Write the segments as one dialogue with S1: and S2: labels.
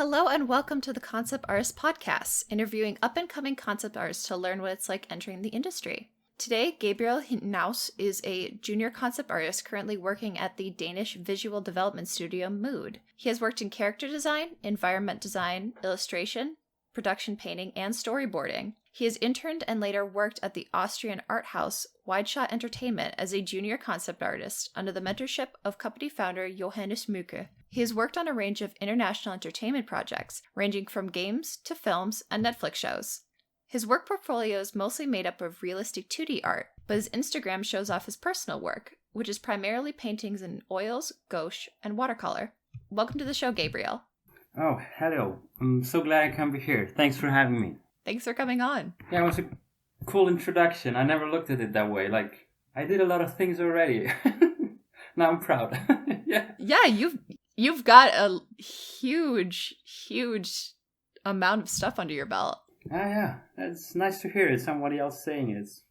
S1: Hello and welcome to the Concept Artist Podcast, interviewing up-and-coming concept artists to learn what it's like entering the industry. Today, Gabriel Hintenaus is a junior concept artist currently working at the Danish visual development studio Mood. He has worked in character design, environment design, illustration, production painting, and storyboarding. He has interned and later worked at the Austrian art house Wide Shot Entertainment as a junior concept artist under the mentorship of company founder Johannes Muke. He has worked on a range of international entertainment projects, ranging from games to films and Netflix shows. His work portfolio is mostly made up of realistic 2D art, but his Instagram shows off his personal work, which is primarily paintings in oils, gouache, and watercolor. Welcome to the show, Gabriel.
S2: Oh, hello. I'm so glad I can be here. Thanks for having me.
S1: Thanks for coming on.
S2: Yeah, it was a cool introduction. I never looked at it that way. Like, I did a lot of things already. Now I'm proud.
S1: Yeah, you've got a huge amount of stuff under your belt.
S2: Yeah. It's nice to hear it. Somebody else saying it. It's,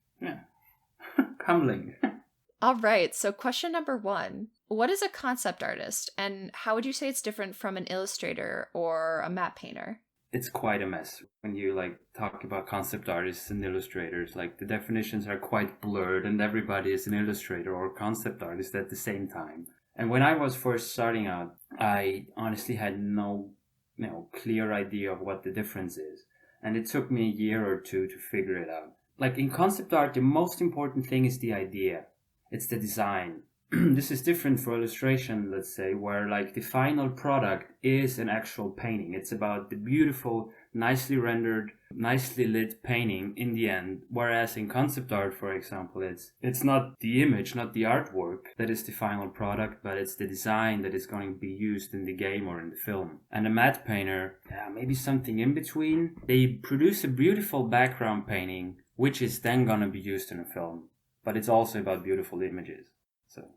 S2: humbling.
S1: All right, so question number 1. What is a concept artist, and how would you say it's different from an illustrator or a map painter?
S2: It's quite a mess when you talk about concept artists and illustrators. The definitions are quite blurred, and everybody is an illustrator or concept artist at the same time. And when I was first starting out, I honestly had no clear idea of what the difference is. And it took me a year or two to figure it out. In concept art, the most important thing is the idea. It's the design. This is different for illustration, let's say, where the final product is an actual painting. It's about the beautiful, nicely rendered, nicely lit painting in the end. Whereas in concept art, for example, it's not the image, not the artwork that is the final product, but it's the design that is going to be used in the game or in the film. And a matte painter, maybe something in between. They produce a beautiful background painting, which is then going to be used in a film. But it's also about beautiful images. So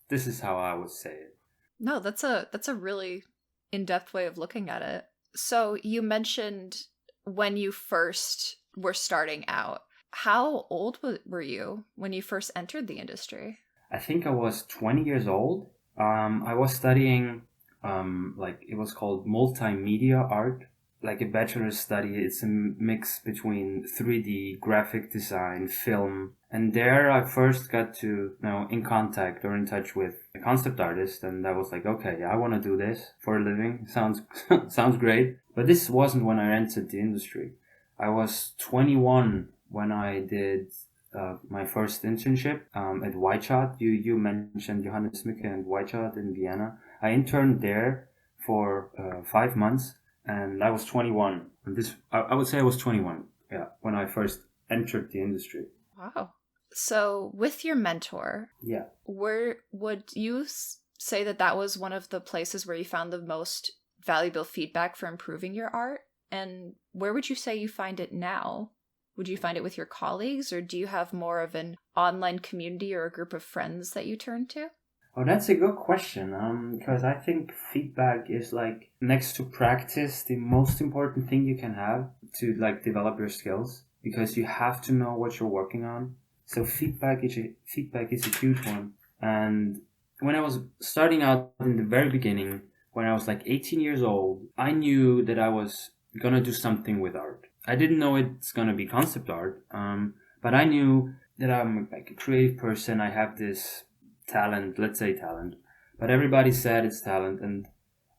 S2: this is how I would say it.
S1: No, that's a really in-depth way of looking at it. So you mentioned when you first were starting out. How old were you when you first entered the industry?
S2: I think I was 20 years old. I was studying, it was called multimedia art, like a bachelor's study. It's a mix between 3D, graphic design, film. And there I first got to, in contact or in touch with a concept artist. And I was like, okay, I want to do this for a living. Sounds great. But this wasn't when I entered the industry. I was 21 when I did my first internship at Wide Shot. You mentioned Johannes Muke and Wide Shot in Vienna. I interned there for 5 months. And I was 21. And I would say I was 21, when I first entered the industry.
S1: Wow. So with your mentor, would you say that was one of the places where you found the most valuable feedback for improving your art? And where would you say you find it now? Would you find it with your colleagues, or do you have more of an online community or a group of friends that you turn to?
S2: Oh, that's a good question, because I think feedback is next to practice, the most important thing you can have to develop your skills, because you have to know what you're working on. So feedback is a huge one. And when I was starting out in the very beginning, when I was 18 years old, I knew that I was gonna do something with art. I didn't know it's gonna be concept art, but I knew that I'm a creative person. I have this talent, let's say talent, but everybody said it's talent, and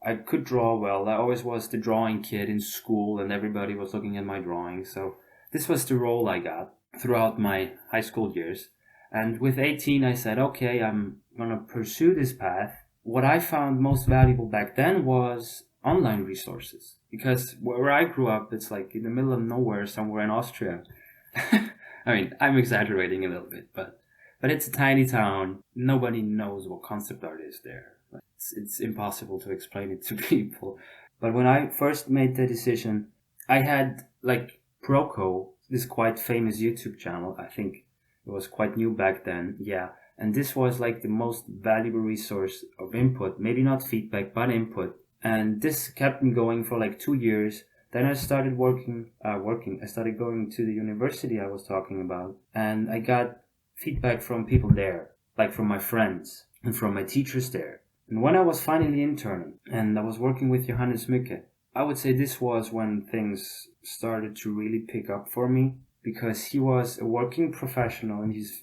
S2: I could draw well. I always was the drawing kid in school, and everybody was looking at my drawings. So this was the role I got throughout my high school years. And with 18, I said, okay, I'm gonna pursue this path. What I found most valuable back then was online resources, because where I grew up, it's in the middle of nowhere, somewhere in Austria. I mean, I'm exaggerating a little bit, but it's a tiny town. Nobody knows what concept art is there. It's impossible to explain it to people. But when I first made the decision, I had Proco, this quite famous YouTube channel. I think it was quite new back then. Yeah. And this was the most valuable resource of input. Maybe not feedback, but input. And this kept me going for 2 years. Then I started working. I started going to the university I was talking about. And I got feedback from people there, from my friends and from my teachers there. And when I was finally interning and I was working with Johannes Muke, I would say this was when things started to really pick up for me, because he was a working professional and he's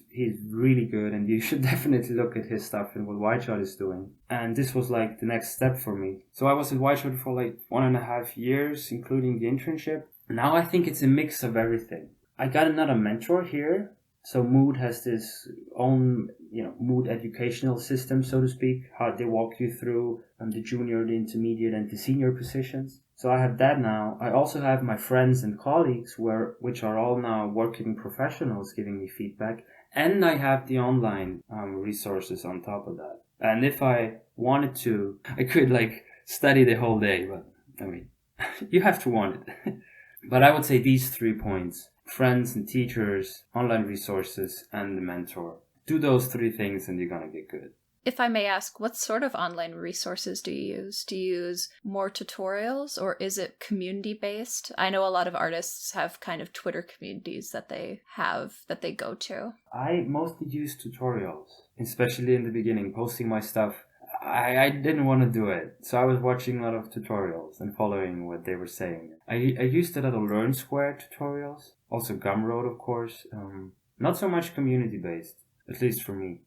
S2: really good, and you should definitely look at his stuff and what Whiteshot is doing. And this was like the next step for me. So I was at Whiteshot for like 1.5 years, including the internship. Now I think it's a mix of everything. I got another mentor here. So Mood has this own, Mood educational system, so to speak, how they walk you through the junior, the intermediate, and the senior positions. So I have that now. I also have my friends and colleagues which are all now working professionals giving me feedback. And I have the online resources on top of that. And if I wanted to, I could study the whole day, but I mean, you have to want it. But I would say these 3 points: friends and teachers, online resources, and the mentor. Do those 3 things and you're gonna get good.
S1: If I may ask, what sort of online resources do you use? Do you use more tutorials, or is it community-based? I know a lot of artists have kind of Twitter communities that they go to.
S2: I mostly use tutorials, especially in the beginning, posting my stuff. I didn't want to do it, so I was watching a lot of tutorials and following what they were saying. I used a lot of Learn Square tutorials, also Gumroad, of course. Not so much community-based, at least for me.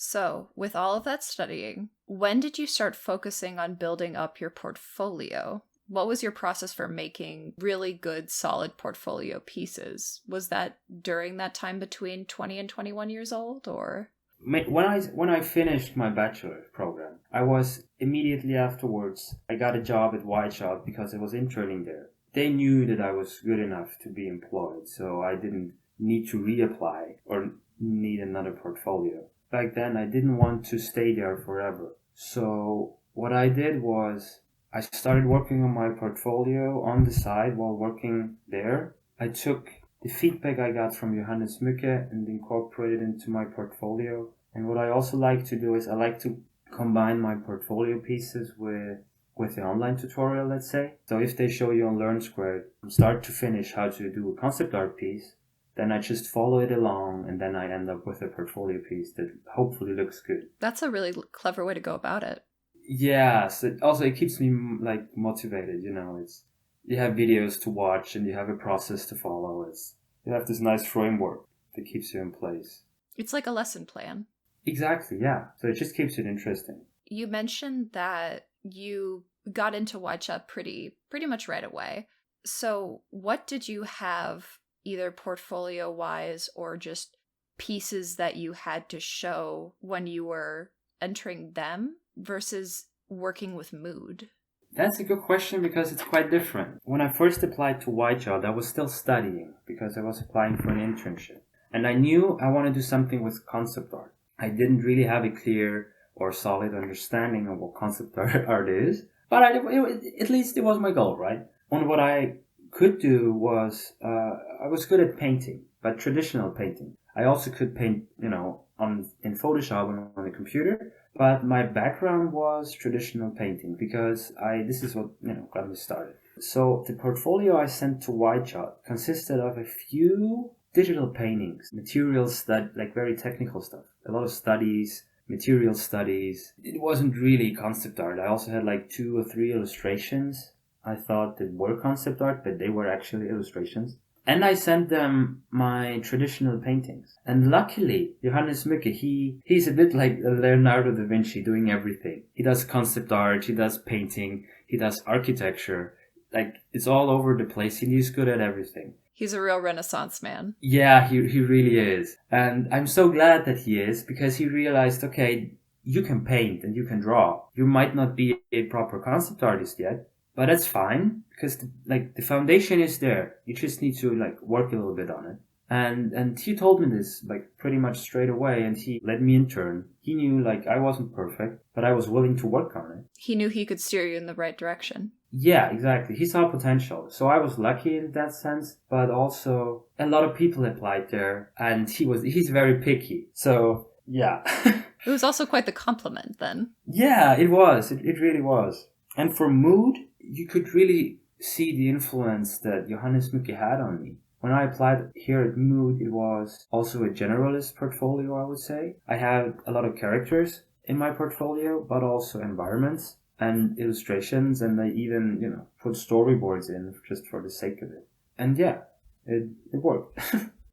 S1: So, with all of that studying, when did you start focusing on building up your portfolio? What was your process for making really good, solid portfolio pieces? Was that during that time between 20 and 21 years old, or?
S2: When I finished my bachelor program, I was immediately afterwards, I got a job at Whiteshot because I was interning there. They knew that I was good enough to be employed, so I didn't need to reapply or need another portfolio. Back then, I didn't want to stay there forever. So what I did was I started working on my portfolio on the side while working there. I took the feedback I got from Johannes Mücke and incorporated into my portfolio. And what I also like to do is I like to combine my portfolio pieces with the online tutorial, let's say. So if they show you on Learn Square from start to finish how to do a concept art piece, then I just follow it along, and then I end up with a portfolio piece that hopefully looks good.
S1: That's a really clever way to go about it.
S2: Yes, it keeps me motivated. You have videos to watch and you have a process to follow. You have this nice framework that keeps you in place.
S1: It's like a lesson plan.
S2: Exactly, yeah. So it just keeps it interesting.
S1: You mentioned that you got into Whiteshot pretty much right away. So what did you have, either portfolio-wise or just pieces that you had to show when you were entering them versus working with Mood?
S2: That's a good question because it's quite different. When I first applied to Whiteshot, I was still studying because I was applying for an internship. And I knew I wanted to do something with concept art. I didn't really have a clear or solid understanding of what concept art is, but at least it was my goal, right? And what I could do was, I was good at painting, but traditional painting. I also could paint, in Photoshop and on the computer, but my background was traditional painting because this is what, got me started. So the portfolio I sent to Whiteshot consisted of a few digital paintings, materials that, very technical stuff, a lot of studies, material studies. It wasn't really concept art. I also had 2 or 3 illustrations I thought that were concept art, but they were actually illustrations. And I sent them my traditional paintings. And luckily, Johannes Mücke, he's a bit like Leonardo da Vinci, doing everything. He does concept art, he does painting, he does architecture. It's all over the place. He's good at everything.
S1: He's a real Renaissance man.
S2: Yeah, he really is. And I'm so glad that he is, because he realized, okay, you can paint and you can draw. You might not be a proper concept artist yet, but that's fine, because the foundation is there. You just need to work a little bit on it. And he told me this pretty much straight away, and he let me intern. He knew I wasn't perfect, but I was willing to work on it.
S1: He knew he could steer you in the right direction.
S2: Yeah, exactly. He saw potential. So I was lucky in that sense, but also a lot of people applied there, and he's very picky. So yeah.
S1: It was also quite the compliment then.
S2: Yeah, it was. It really was. And for Mood, you could really see the influence that Johannes Mücke had on me. When I applied here at Mood, it was also a generalist portfolio, I would say. I had a lot of characters in my portfolio, but also environments. and illustrations, and I even, put storyboards in just for the sake of it. And yeah, it worked.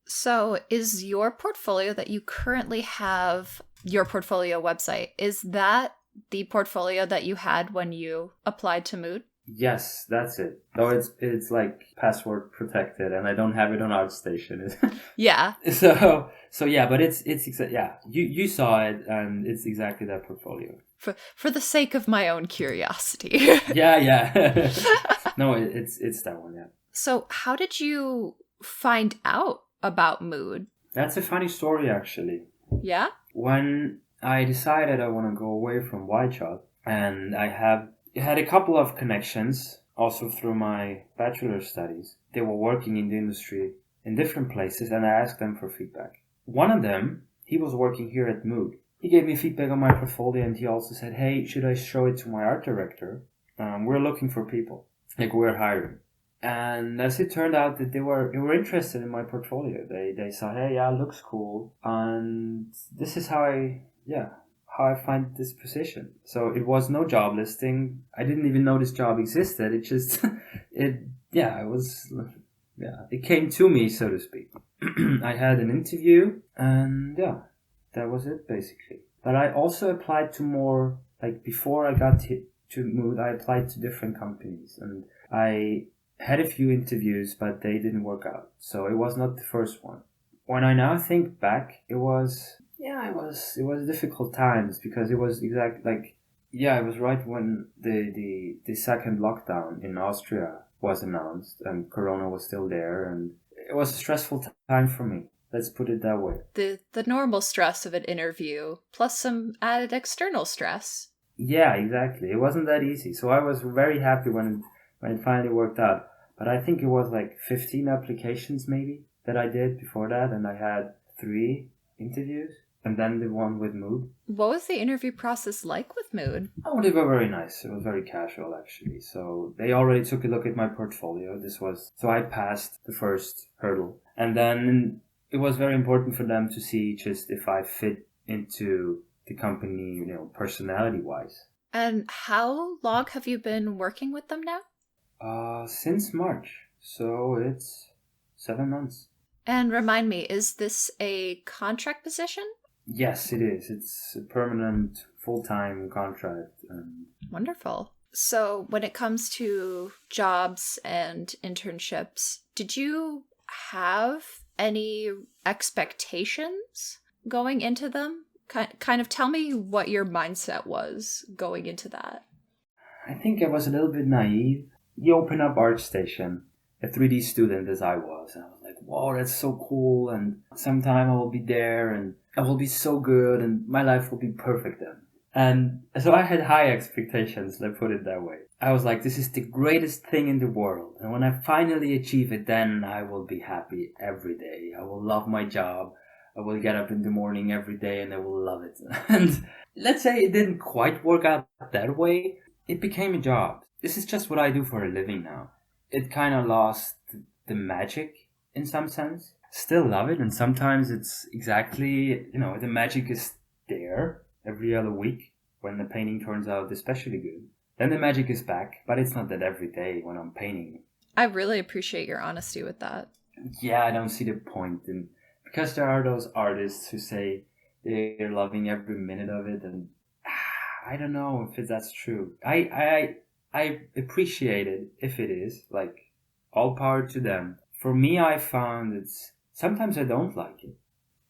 S1: So is your portfolio that you currently have, your portfolio website, is that the portfolio that you had when you applied to Mood?
S2: Yes, that's it. Though it's like password protected, and I don't have it on ArtStation.
S1: Yeah.
S2: So yeah, but yeah. You saw it, and it's exactly that portfolio.
S1: For the sake of my own curiosity.
S2: Yeah. No, it's that one. Yeah.
S1: So how did you find out about Mood?
S2: That's a funny story, actually.
S1: Yeah.
S2: When I decided I want to go away from White Shot, and I had a couple of connections also through my bachelor studies. They were working in the industry in different places, and I asked them for feedback. One of them, he was working here at Mood. He gave me feedback on my portfolio, and he also said, "Hey, should I show it to my art director? We're looking for people, like we're hiring." And as it turned out, that they were interested in my portfolio. They saw, "Hey, yeah, it looks cool," and this is how I find this position. So it was no job listing. I didn't even know this job existed. It just it came to me, so to speak. I had an interview, and yeah, that was it basically. But I also applied to more, like before I got to Mood, I applied to different companies, and I had a few interviews, but they didn't work out. So it was not the first one. When I now think back, it was difficult times, because it was it was right when the second lockdown in Austria was announced, and Corona was still there, and it was a stressful time for me. Let's put it that way.
S1: The normal stress of an interview plus some added external stress.
S2: Yeah, exactly. It wasn't that easy. So I was very happy when it finally worked out. But I think it was like 15 applications maybe that I did before that, and I had 3 interviews, and then the one with Mood.
S1: What was the interview process like with Mood?
S2: Oh, they were very nice. It was very casual, actually. So they already took a look at my portfolio. So I passed the first hurdle, and then it was very important for them to see just if I fit into the company, personality-wise.
S1: And how long have you been working with them now?
S2: Since March, so it's 7 months.
S1: And remind me, is this a contract position?
S2: Yes, it is. It's a permanent, full-time contract.
S1: Wonderful. So when it comes to jobs and internships, did you have any expectations going into them? Kind of tell me what your mindset was going into that.
S2: I think I was a little bit naive. You open up ArtStation, a 3D student as I was, and I was like, "Whoa, that's so cool, and sometime I will be there, and I will be so good, and my life will be perfect then." And so I had high expectations, let's put it that way. I was like, this is the greatest thing in the world, and when I finally achieve it, then I will be happy every day. I will love my job. I will get up in the morning every day, and I will love it. And let's say it didn't quite work out that way. It became a job. This is just what I do for a living now. It kind of lost the magic in some sense. Still love it, and sometimes it's exactly, the magic is there every other week when the painting turns out especially good. Then the magic is back, but it's not that every day when I'm painting.
S1: I really appreciate your honesty with that.
S2: Yeah, I don't see the point, and because there are those artists who say they're loving every minute of it, and I don't know if that's true. I appreciate it if it is, like, all power to them. For me, I found sometimes I don't like it.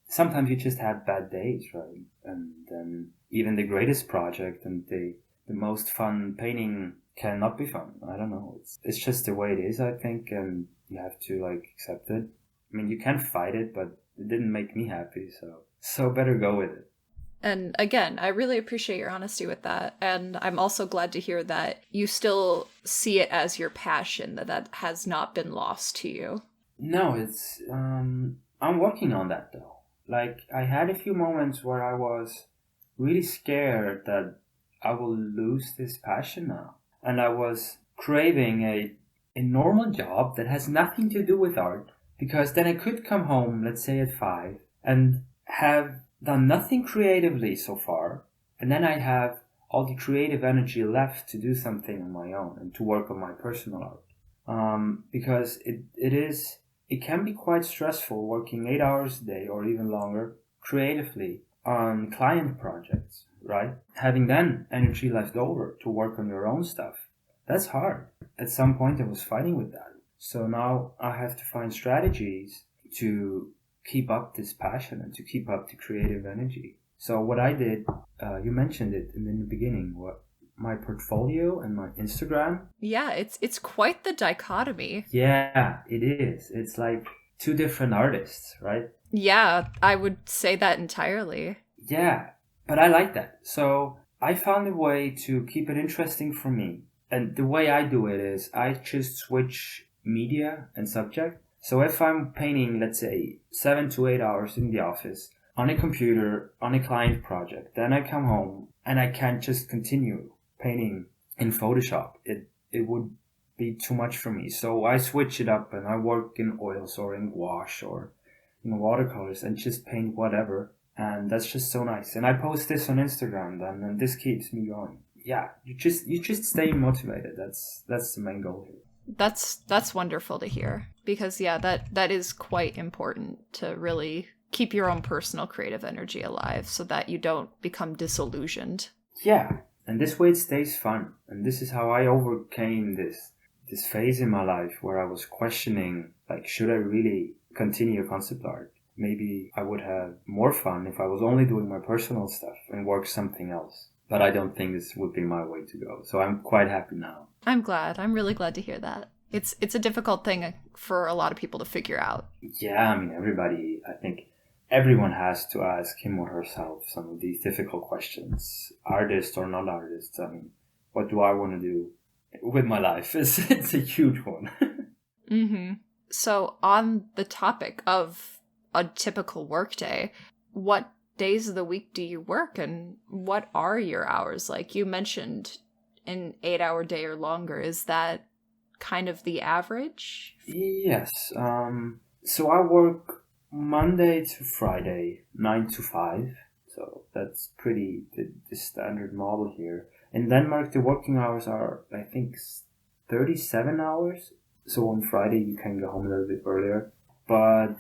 S2: Sometimes you just have bad days, right? And then even the greatest project and the most fun painting cannot be fun. I don't know. It's just the way it is, I think, and you have to accept it. I mean, you can fight it, but it didn't make me happy, so better go with it.
S1: And again, I really appreciate your honesty with that. And I'm also glad to hear that you still see it as your passion, that has not been lost to you.
S2: No, it's I'm working on that though. I had a few moments where I was really scared that I will lose this passion now. And I was craving a normal job that has nothing to do with art, because then I could come home, let's say at 5, and have done nothing creatively so far, and then I have all the creative energy left to do something on my own and to work on my personal art. Because it can be quite stressful working 8 hours a day or even longer creatively on client projects, right? Having then energy left over to work on your own stuff, that's hard. At some point I was fighting with that. So now I have to find strategies to keep up this passion and to keep up the creative energy. So what I did, you mentioned it in the beginning, what my portfolio and my Instagram.
S1: Yeah, it's quite the dichotomy.
S2: Yeah, it is. It's like two different artists, right?
S1: Yeah, I would say that entirely.
S2: Yeah, but I like that. So I found a way to keep it interesting for me. And the way I do it is I just switch media and subject. So if I'm painting, let's say, 7 to 8 hours in the office on a computer on a client project, then I come home and I can't just continue painting in Photoshop. It would be too much for me. So I switch it up and I work in oils or in gouache or in watercolors and just paint whatever. And that's just so nice. And I post this on Instagram then, and this keeps me going. Yeah, you just stay motivated. That's the main goal here.
S1: That's wonderful to hear, because yeah, that is quite important to really keep your own personal creative energy alive so that you don't become disillusioned.
S2: Yeah, and this way it stays fun. And this is how I overcame this phase in my life where I was questioning, like, should I really continue concept art? Maybe I would have more fun if I was only doing my personal stuff and work something else. But I don't think this would be my way to go. So I'm quite happy now.
S1: I'm glad. I'm really glad to hear that. It's a difficult thing for a lot of people to figure out.
S2: Yeah, I mean, I think everyone has to ask him or herself some of these difficult questions. Artist or not artist, I mean, what do I want to do with my life? It's a huge one.
S1: Mm-hmm. So on the topic of a typical workday, what days of the week do you work and what are your hours? Like you mentioned an 8-hour day or longer. Is that kind of the average?
S2: Yes. So I work Monday to Friday, 9 to 5. So that's pretty the standard model here. In Denmark, the working hours are, I think, 37 hours. So on Friday, you can go home a little bit earlier. But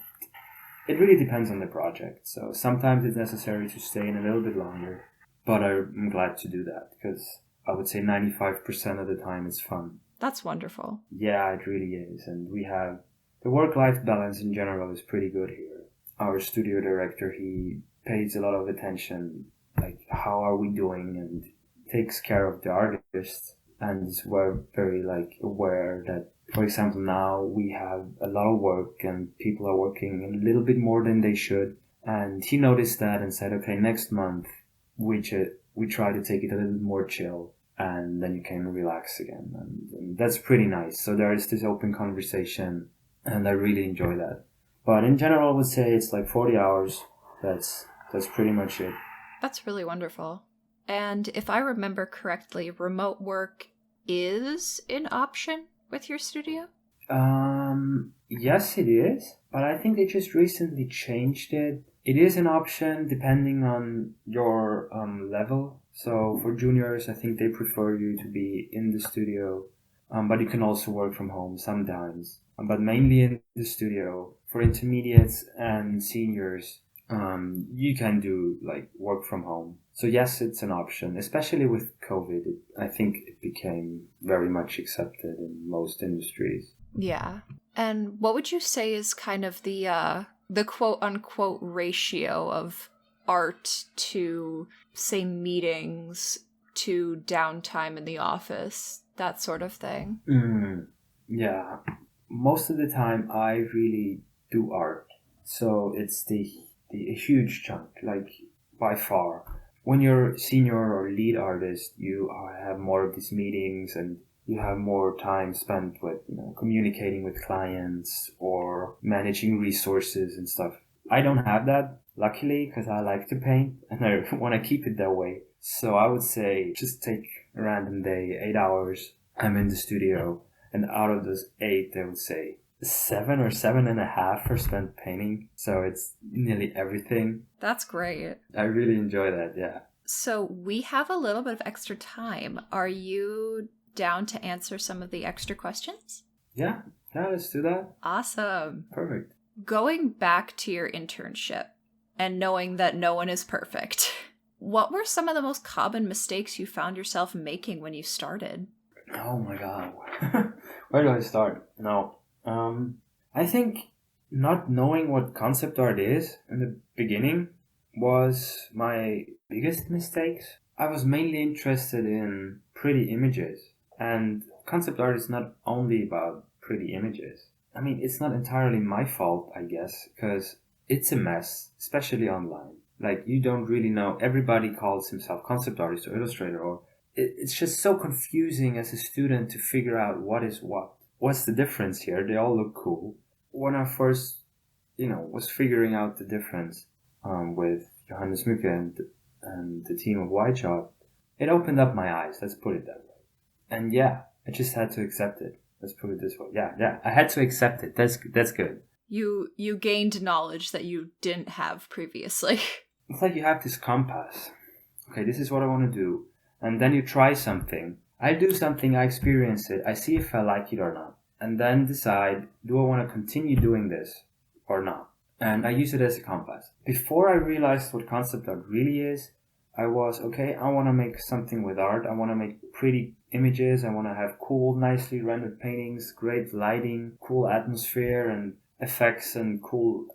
S2: it really depends on the project. So sometimes it's necessary to stay in a little bit longer. But I'm glad to do that because I would say 95% of the time it's fun.
S1: That's wonderful.
S2: Yeah, it really is. And we have the work-life balance in general is pretty good here. Our studio director, he pays a lot of attention, like how are we doing, and takes care of the artists. And we're very like aware that, for example, now we have a lot of work and people are working a little bit more than they should. And he noticed that and said, okay, next month we try to take it a little bit more chill. And then you can relax again. And that's pretty nice. So there is this open conversation, and I really enjoy that. But in general, I would say it's like 40 hours. That's pretty much it.
S1: That's really wonderful. And if I remember correctly, remote work is an option with your studio?
S2: Yes, it is. But I think they just recently changed it. It is an option depending on your level. So for juniors, I think they prefer you to be in the studio, but you can also work from home sometimes. But mainly in the studio. For intermediates and seniors, you can do like work from home. So yes, it's an option, especially with COVID. I think it became very much accepted in most industries.
S1: Yeah. And what would you say is kind of the quote unquote ratio of art to, say, meetings to downtime in the office, that sort of thing?
S2: Yeah. Most of the time I really do art. So it's the a huge chunk, like by far. When you're senior or lead artist, you have more of these meetings and you have more time spent with, communicating with clients or managing resources and stuff. I don't have that, luckily, because I like to paint and I want to keep it that way. So I would say just take a random day, 8 hours. I'm in the studio, and out of those 8, I would say 7 or 7.5 are spent painting. So it's nearly everything.
S1: That's great.
S2: I really enjoy that, yeah.
S1: So we have a little bit of extra time. Are you down to answer some of the extra questions?
S2: Yeah, let's do that.
S1: Awesome.
S2: Perfect.
S1: Going back to your internship and knowing that no one is perfect, what were some of the most common mistakes you found yourself making when you started?
S2: Oh my god. Where do I start? No. I think not knowing what concept art is in the beginning was my biggest mistakes. I was mainly interested in pretty images, and concept art is not only about pretty images. I mean, it's not entirely my fault, I guess, because it's a mess, especially online. Like, you don't really know. Everybody calls himself concept artist or illustrator, or it's just so confusing as a student to figure out what is what. What's the difference here? They all look cool. When I first, was figuring out the difference with Johannes Mücke and the team of White Chalk, it opened up my eyes. Let's put it that way. And yeah, I just had to accept it. Let's put it this way. Yeah, I had to accept it. That's good.
S1: You gained knowledge that you didn't have previously.
S2: It's like you have this compass. Okay, this is what I want to do. And then you try something. I do something, I experience it, I see if I like it or not. And then decide, do I want to continue doing this or not? And I use it as a compass. Before I realized what concept art really is, I was, okay, I want to make something with art. I want to make pretty images. I want to have cool, nicely rendered paintings, great lighting, cool atmosphere and effects and cool,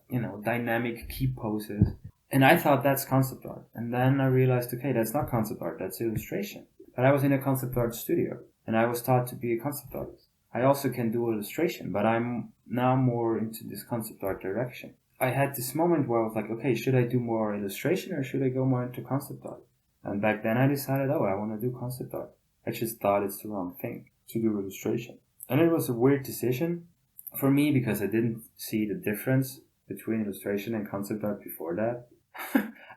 S2: dynamic key poses. And I thought that's concept art. And then I realized, okay, that's not concept art, that's illustration. But I was in a concept art studio and I was taught to be a concept artist. I also can do illustration, but I'm now more into this concept art direction. I had this moment where I was like, okay, should I do more illustration or should I go more into concept art? And back then I decided, I want to do concept art. I just thought it's the wrong thing to do illustration. And it was a weird decision for me because I didn't see the difference between illustration and concept art before that.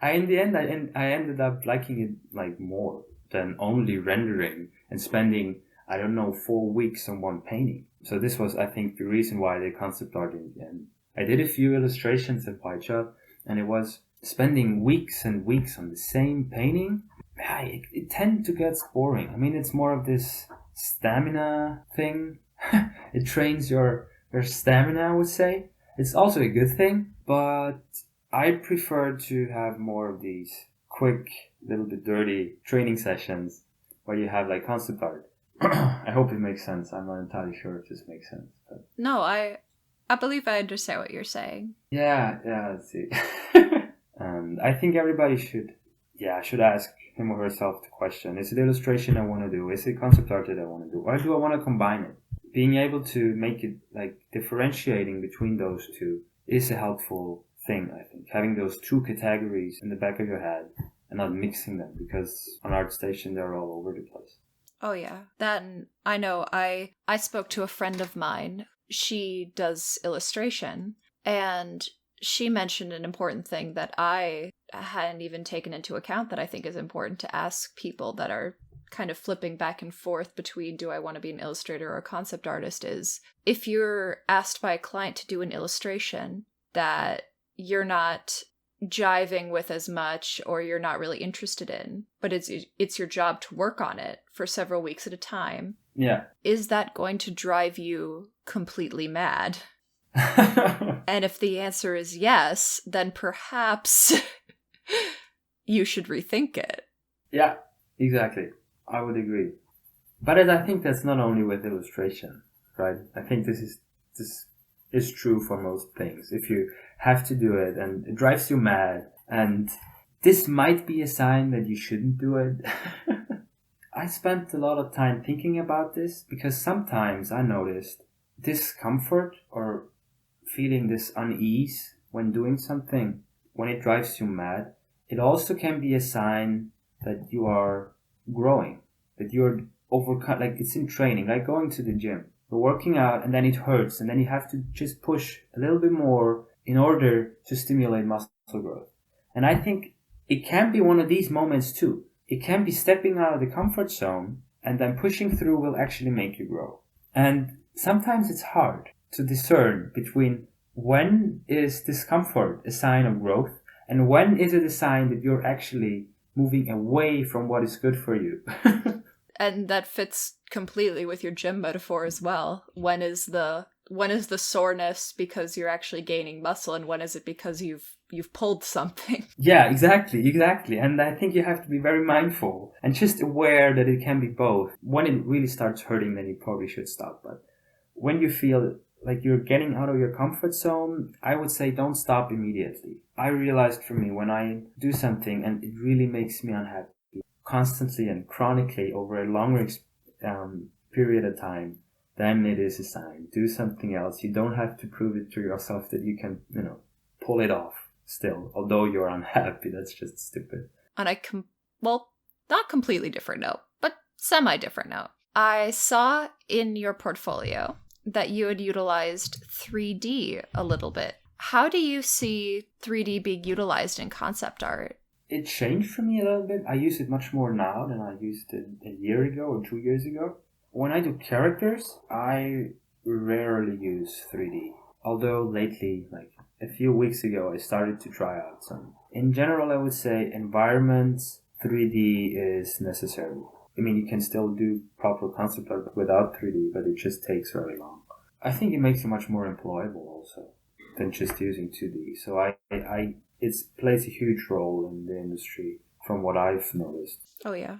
S2: I ended up liking it like more than only rendering and spending, 4 weeks on one painting. So this was, I think, the reason why I did concept art in the end. I did a few illustrations at White Chalk, and it was spending weeks and weeks on the same painting. It tended to get boring. I mean, it's more of this stamina thing. It trains your stamina, I would say. It's also a good thing, but I prefer to have more of these quick, little bit dirty training sessions where you have like concept art. I hope it makes sense. I'm not entirely sure if this makes sense. But...
S1: No, I believe I understand what you're saying.
S2: Yeah, let's see. And I think everybody should ask him or herself the question, is it illustration I want to do? Is it concept art that I want to do? Or do I want to combine it? Being able to make it like differentiating between those two is a helpful thing, I think. Having those two categories in the back of your head and not mixing them, because on ArtStation they're all over the place.
S1: Oh yeah. That, I know, I spoke to a friend of mine. She does illustration, and she mentioned an important thing that I hadn't even taken into account that I think is important to ask people that are kind of flipping back and forth between do I want to be an illustrator or a concept artist, is if you're asked by a client to do an illustration that you're not jiving with as much or you're not really interested in, but it's your job to work on it for several weeks at a time.
S2: Yeah.
S1: Is that going to drive you completely mad? And if the answer is yes, then perhaps you should rethink it.
S2: Yeah, exactly. I would agree. But I think that's not only with illustration, right? I think this is true for most things. If you have to do it and it drives you mad, and this might be a sign that you shouldn't do it. I spent a lot of time thinking about this because sometimes I noticed discomfort or feeling this unease when doing something, when it drives you mad. It also can be a sign that you are growing, that you're overcome, like it's in training, like going to the gym. You're working out and then it hurts and then you have to just push a little bit more in order to stimulate muscle growth. And I think it can be one of these moments too. It can be stepping out of the comfort zone and then pushing through will actually make you grow. And sometimes it's hard to discern between when is discomfort a sign of growth and when is it a sign that you're actually moving away from what is good for you.
S1: And that fits completely with your gym metaphor as well. When is the soreness because you're actually gaining muscle, and when is it because you've pulled something?
S2: Yeah, exactly. And I think you have to be very mindful and just aware that it can be both. When it really starts hurting, then you probably should stop. But when you feel like you're getting out of your comfort zone, I would say don't stop immediately. I realized for me, when I do something and it really makes me unhappy, constantly and chronically over a longer period of time, then it is a sign. Do something else. You don't have to prove it to yourself that you can, pull it off still, although you're unhappy. That's just stupid.
S1: On a not completely different note, but semi-different note, I saw in your portfolio that you had utilized 3D a little bit. How do you see 3D being utilized in concept art?
S2: It changed for me a little bit. I use it much more now than I used it a year ago or 2 years ago. When I do characters, I rarely use 3D. Although lately, like a few weeks ago, I started to try out some. In general, I would say environments, 3D is necessary. I mean, you can still do proper concept art without 3D, but it just takes very long. I think it makes it much more employable also than just using 2D. So it plays a huge role in the industry from what I've noticed.
S1: Oh yeah.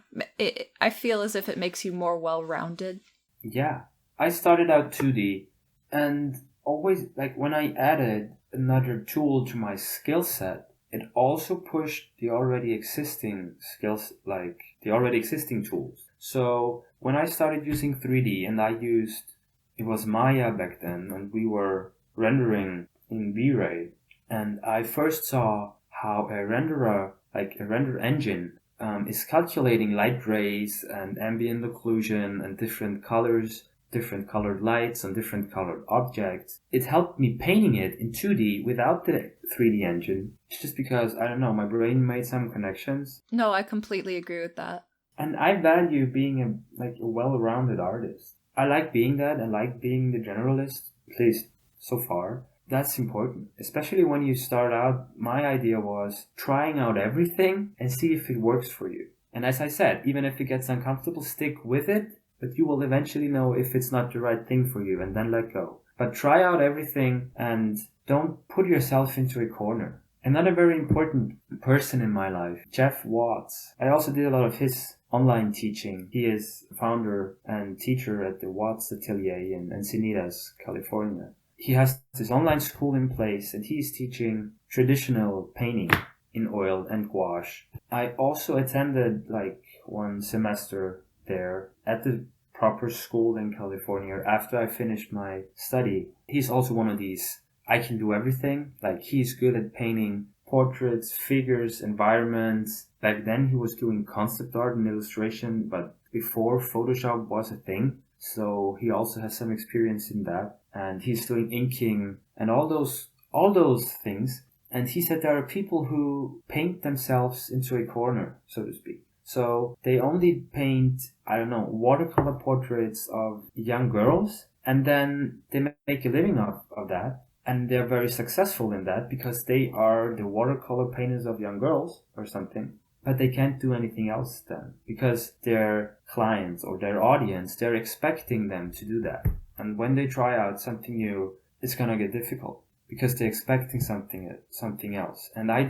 S1: I feel as if it makes you more well-rounded.
S2: Yeah. I started out 2D, and always, like, when I added another tool to my skill set, it also pushed the already existing skills, like the already existing tools. So when I started using 3D, and it was Maya back then, and we were rendering in V-Ray, and I first saw how a renderer, like a render engine, is calculating light rays and ambient occlusion and different colors, different colored lights and different colored objects. It helped me painting it in 2D without the 3D engine. It's just because, I don't know, my brain made some connections.
S1: No, I completely agree with that.
S2: And I value being a well-rounded artist. I like being that. I like being the generalist, at least so far. That's important, especially when you start out. My idea was trying out everything and see if it works for you. And as I said, even if it gets uncomfortable, stick with it, but you will eventually know if it's not the right thing for you and then let go. But try out everything and don't put yourself into a corner. Another very important person in my life, Jeff Watts. I also did a lot of his online teaching. He is founder and teacher at the Watts Atelier in Encinitas, California. He has this online school in place, and he's teaching traditional painting in oil and gouache. I also attended like one semester there at the proper school in California after I finished my study. He's also one of these, I can do everything. Like, he's good at painting portraits, figures, environments. Back then he was doing concept art and illustration, but before Photoshop was a thing. So he also has some experience in that. And he's doing inking and all those things. And he said there are people who paint themselves into a corner, so to speak. So they only paint, I don't know, watercolor portraits of young girls, and then they make a living of that. And they're very successful in that because they are the watercolor painters of young girls or something. But they can't do anything else then because their clients or their audience, they're expecting them to do that. And when they try out something new, it's gonna get difficult because they're expecting something else. And I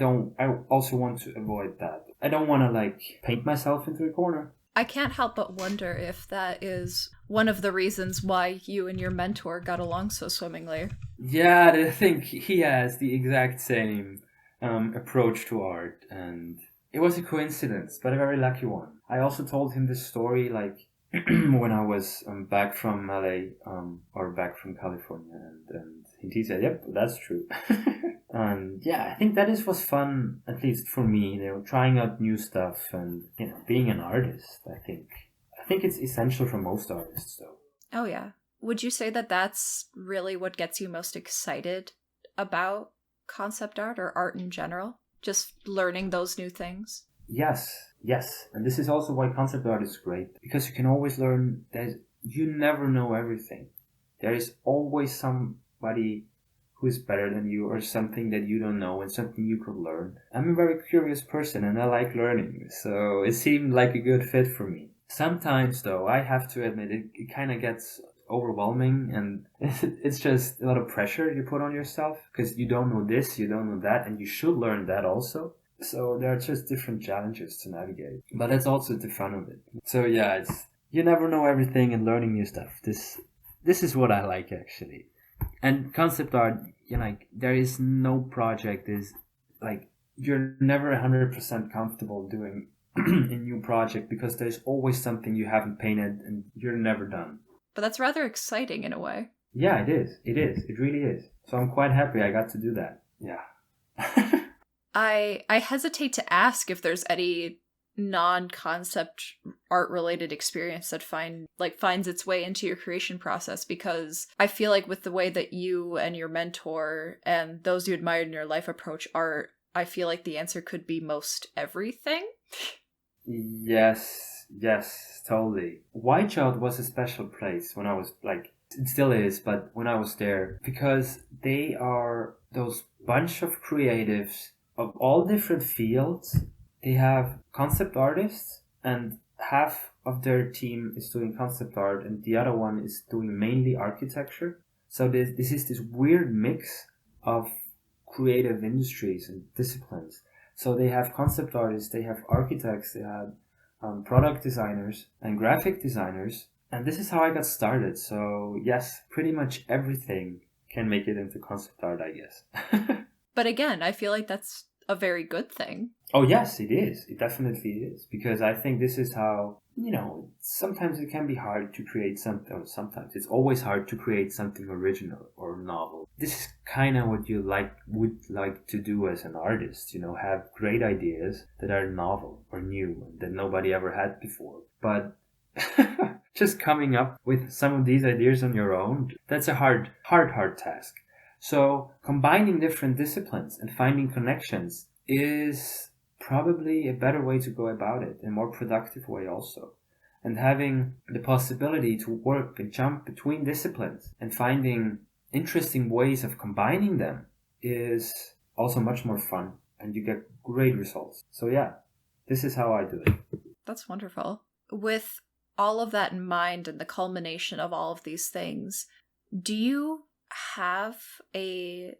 S2: also want to avoid that. I don't want to paint myself into a corner.
S1: I can't help but wonder if that is one of the reasons why you and your mentor got along so swimmingly.
S2: Yeah, I think he has the exact same approach to art, and it was a coincidence, but a very lucky one. I also told him this story when I was back from LA or back from California, and he said, "Yep, that's true." And yeah, I think was fun, at least for me. Trying out new stuff and being an artist. I think it's essential for most artists, though.
S1: Oh yeah. Would you say that that's really what gets you most excited about concept art or art in general? Just learning those new things?
S2: Yes. And this is also why concept art is great, because you can always learn that you never know everything. There is always somebody who is better than you or something that you don't know and something you could learn. I'm a very curious person and I like learning, so it seemed like a good fit for me. Sometimes, though, I have to admit, it kind of gets overwhelming and it's just a lot of pressure you put on yourself because you don't know this, you don't know that, and you should learn that also. So there are just different challenges to navigate. But that's also the fun of it. So yeah, it's you never know everything and learning new stuff. This is what I like actually. And concept art, like there is no project is like you're never 100% comfortable doing a new project because there's always something you haven't painted and you're never done.
S1: But that's rather exciting in a way.
S2: Yeah, it is. It is. It really is. So I'm quite happy I got to do that. Yeah.
S1: I hesitate to ask if there's any non-concept art related experience that finds its way into your creation process, because I feel like with the way that you and your mentor and those you admired in your life approach art, I feel like the answer could be most everything.
S2: Yes, totally. Whiteout was a special place when I was it still is, but when I was there, because they are those bunch of creatives of all different fields. They have concept artists, and half of their team is doing concept art, and the other one is doing mainly architecture. So this is this weird mix of creative industries and disciplines. So they have concept artists, they have architects, they have product designers and graphic designers. And this is how I got started. So yes, pretty much everything can make it into concept art, I guess.
S1: But again, I feel like that's a very good thing.
S2: Oh yes, it is. It definitely is. Because I think this is how, sometimes it can be hard to create something, or sometimes it's always hard to create something original or novel. This is kind of what you would like to do as an artist, have great ideas that are novel or new that nobody ever had before. But just coming up with some of these ideas on your own, that's a hard task. So combining different disciplines and finding connections is probably a better way to go about it, a more productive way also. And having the possibility to work and jump between disciplines and finding interesting ways of combining them is also much more fun, and you get great results. So yeah, this is how I do it.
S1: That's wonderful. With all of that in mind and the culmination of all of these things, do you have a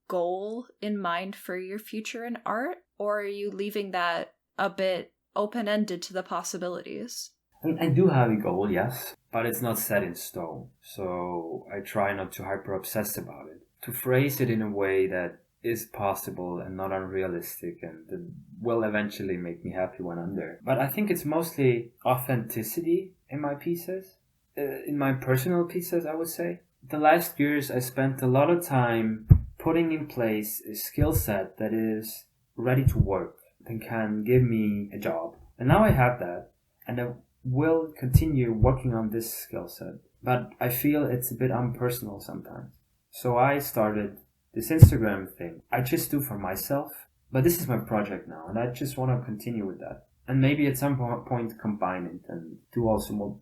S1: goal in mind for your future in art, or are you leaving that a bit open-ended to the possibilities?
S2: I do have a goal, yes, but it's not set in stone, so I try not to hyper-obsess about it. To phrase it in a way that is possible and not unrealistic and that will eventually make me happy when I'm there. But I think it's mostly authenticity in my pieces, in my personal pieces, I would say. The last years I spent a lot of time putting in place a skill set that is ready to work and can give me a job. And now I have that, and I will continue working on this skill set. But I feel it's a bit impersonal sometimes. So I started this Instagram thing. I just do for myself, but this is my project now, and I just want to continue with that. And maybe at some point combine it and do also more,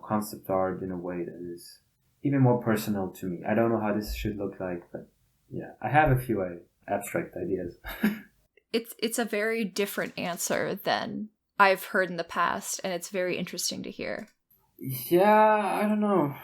S2: concept art in a way that is even more personal to me. I don't know how this should look like, but yeah, I have a few abstract ideas.
S1: It's a very different answer than I've heard in the past, and it's very interesting to hear.
S2: Yeah, I don't know.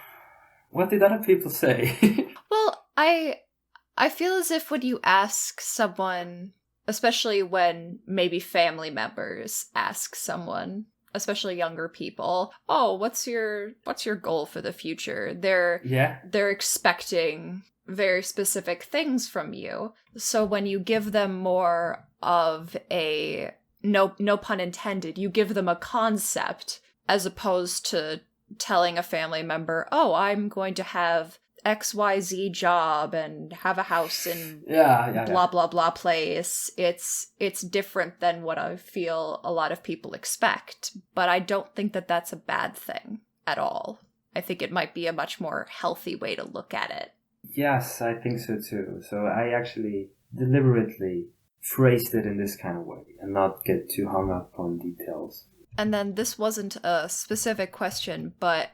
S2: What did other people say?
S1: Well, I feel as if when you ask someone, especially when maybe family members ask someone, especially younger people, oh, what's your goal for the future? They're expecting very specific things from you. So when you give them more of a, no pun intended, you give them a concept as opposed to telling a family member, oh, I'm going to have XYZ job and have a house in blah blah blah place. It's different than what I feel a lot of people expect, but I don't think that that's a bad thing at all. I think it might be a much more healthy way to look at it.
S2: Yes, I think so too. So I actually deliberately phrased it in this kind of way and not get too hung up on details.
S1: And then this wasn't a specific question, but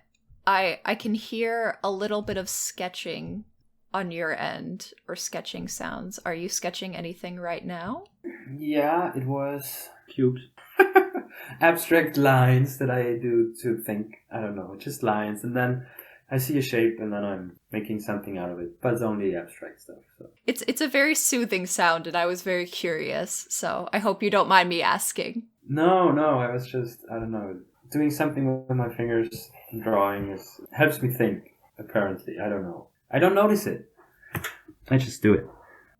S1: I can hear a little bit of sketching on your end, or sketching sounds. Are you sketching anything right now?
S2: Yeah, it was cubes. Abstract lines that I do to think. I don't know, just lines. And then I see a shape and then I'm making something out of it. But it's only abstract stuff. So
S1: It's a very soothing sound, and I was very curious, so I hope you don't mind me asking.
S2: No, I was just, I don't know, doing something with my fingers, drawing helps me think, apparently. I don't know. I don't notice it. I just do it.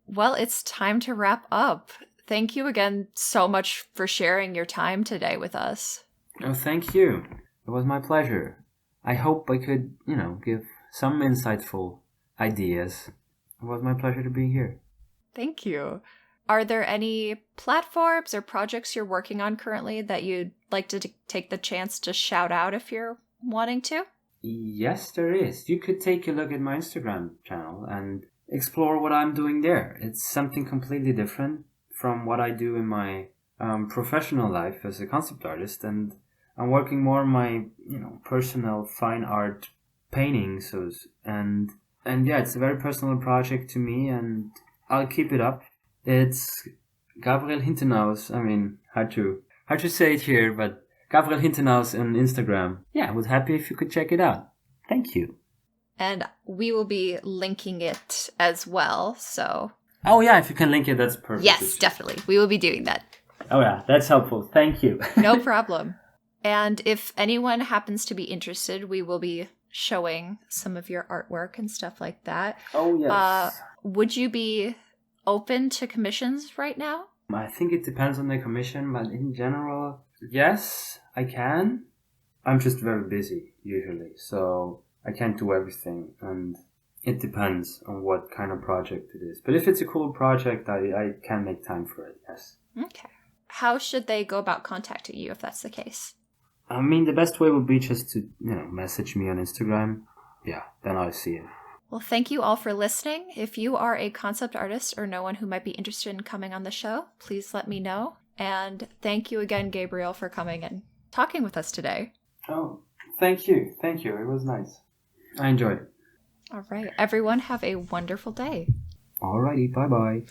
S1: Well, it's time to wrap up. Thank you again so much for sharing your time today with us.
S2: Oh, thank you. It was my pleasure. I hope I could, give some insightful ideas. It was my pleasure to be here.
S1: Thank you. Are there any platforms or projects you're working on currently that you'd like to take the chance to shout out if you're wanting to?
S2: Yes, there is. You could take a look at my Instagram channel and explore what I'm doing there. It's something completely different from what I do in my professional life as a concept artist, and I'm working more on my personal fine art paintings, and yeah, it's a very personal project to me, and I'll keep it up. It's Gabriel Hintenaus. I mean, hard to say it here, but Gabriel Hintenaus on Instagram. Yeah, I was happy if you could check it out. Thank you.
S1: And we will be linking it as well, so...
S2: Oh yeah, if you can link it, that's perfect.
S1: Yes, definitely. We will be doing that.
S2: Oh yeah, that's helpful. Thank you.
S1: No problem. And if anyone happens to be interested, we will be showing some of your artwork and stuff like that.
S2: Oh yes.
S1: Would you be open to commissions right now?
S2: I think it depends on the commission, but in general, yes, I can. I'm just very busy usually, so I can't do everything, and it depends on what kind of project it is. But if it's a cool project, I can make time for it, yes.
S1: Okay. How should they go about contacting you if that's the case?
S2: I mean, the best way would be just to, message me on Instagram. Yeah, then I'll see it.
S1: Well, thank you all for listening. If you are a concept artist or know one who might be interested in coming on the show, please let me know. And thank you again, Gabriel, for coming and talking with us today.
S2: Oh, thank you. Thank you. It was nice. I enjoyed it.
S1: All right. Everyone have a wonderful day.
S2: Alrighty. Bye-bye.